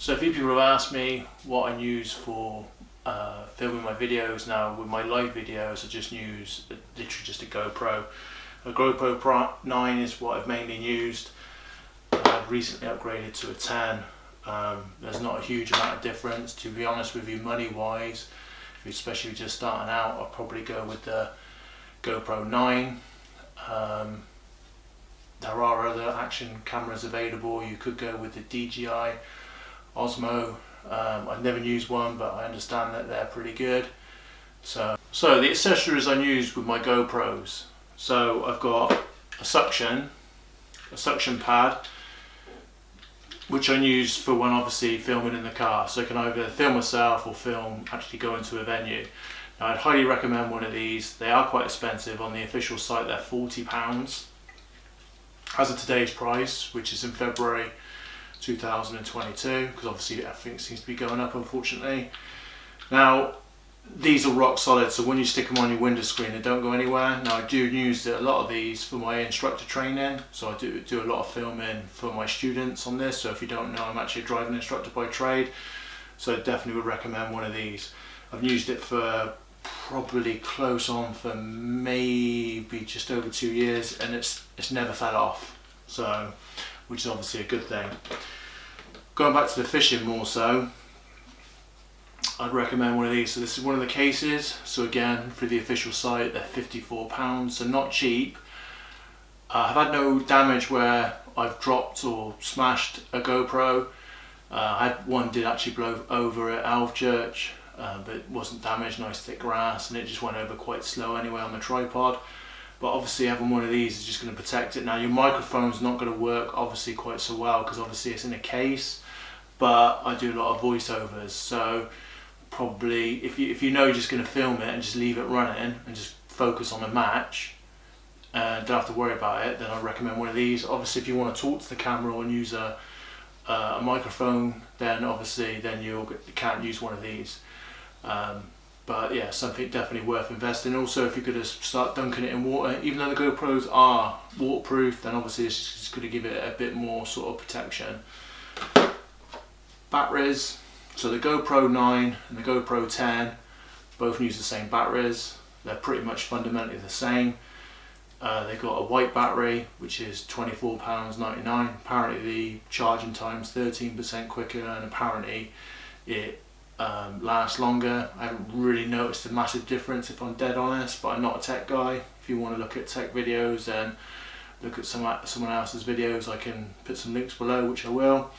So a few people have asked me what I use for filming my videos. Now with my live videos I just use literally just a GoPro. A GoPro 9 is what I've mainly used. I've recently upgraded to a 10. There's not a huge amount of difference, to be honest with you, money wise. Especially just starting out, I'll probably go with the GoPro 9. There are other action cameras available. You could go with the DJI Osmo. I've never used one, but I understand that they're pretty good. So the accessories I use with my GoPros. So I've got a suction pad, which I use for when obviously filming in the car. So I can either film myself or film actually going to a venue. Now I'd highly recommend one of these. They are quite expensive. On the official site they're £40. As of today's price, which is in February 2022, because obviously everything seems to be going up, unfortunately. Now these are rock solid, so when you stick them on your window screen they don't go anywhere. Now I do use a lot of these for my instructor training, so I do a lot of filming for my students on this. So if you don't know, I'm actually a driving instructor by trade, so I definitely would recommend one of these. I've used it for probably close on for maybe just over 2 years, and it's never fell off, so which is obviously a good thing. Going back to the fishing more so, I'd recommend one of these. So this is one of the cases. So again, for the official site, they're £54, so not cheap. I've had no damage where I've dropped or smashed a GoPro. I had one did actually blow over at Alvechurch, but it wasn't damaged, nice thick grass, and it just went over quite slow anyway on the tripod. But obviously having one of these is just going to protect it. Now your microphone's not going to work obviously quite so well, because obviously it's in a case, but I do a lot of voiceovers, so probably if you know you're just going to film it and just leave it running and just focus on the match and don't have to worry about it, then I recommend one of these. Obviously if you want to talk to the camera and use a microphone, then obviously you can't use one of these. But yeah, something definitely worth investing. Also, if you're going to start dunking it in water, even though the GoPros are waterproof, then obviously it's just going to give it a bit more sort of protection. Batteries. So the GoPro 9 and the GoPro 10 both use the same batteries. They're pretty much fundamentally the same. They've got a white battery, which is £24.99. Apparently the charging time's 13% quicker, and apparently it lasts longer. I haven't really noticed a massive difference, if I'm dead honest, but I'm not a tech guy. If you want to look at tech videos and look at someone else's videos, I can put some links below, which I will.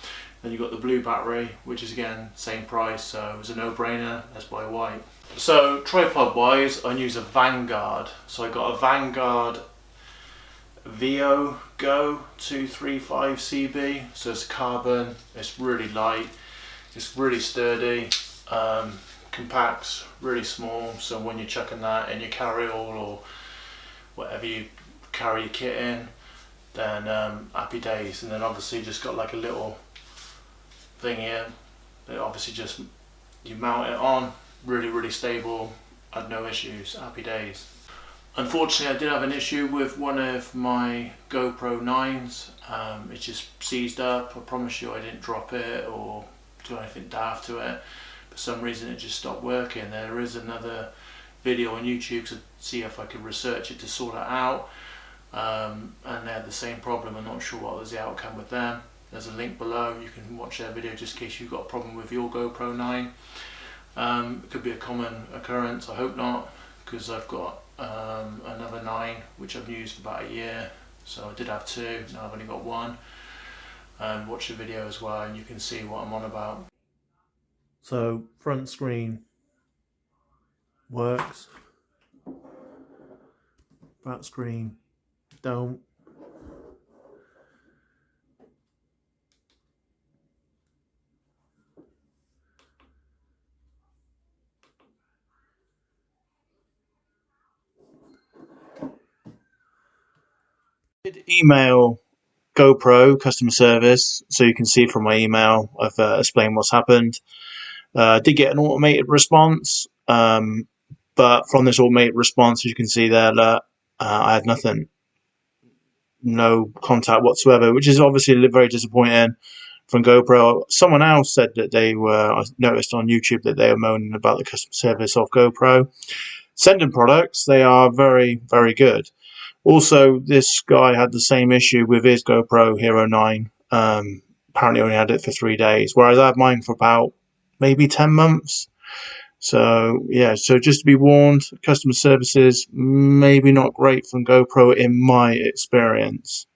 Then you've got the blue battery, which is again same price, so it's a no-brainer, let's buy white. So tripod wise, I use a Vanguard. So I got a Vanguard VO Go 235 CB. So it's carbon, it's really light, it's really sturdy, compact's really small, so when you're chucking that in your carry-all or whatever you carry your kit in, then happy days. And then obviously just got like a little thing here that obviously just you mount it on, really stable, had no issues, happy days. Unfortunately I did have an issue with one of my GoPro 9s. It just seized up. I promise you I didn't drop it or do anything daft to it. For some reason it just stopped working. There is another video on YouTube to see if I could research it to sort it out, and they had the same problem. I'm not sure what was the outcome with them. There's a link below, you can watch their video just in case you've got a problem with your GoPro 9. It could be a common occurrence, I hope not, because I've got another 9 which I've used for about a year. So I did have 2, now I've only got 1. Watch the video as well and you can see what I'm on about. So front screen works, back screen don't. Did email GoPro customer service, so you can see from my email I've explained what's happened. Did get an automated response, but from this automated response, as you can see there, that I had nothing, no contact whatsoever, which is obviously very disappointing from GoPro. Someone else said that I noticed on YouTube that they were moaning about the customer service of GoPro. SanDisk products, they are very, very good. Also, this guy had the same issue with his GoPro Hero 9. Apparently only had it for 3 days, whereas I had mine for about maybe 10 months. So yeah, so just to be warned, customer services maybe not great from GoPro in my experience.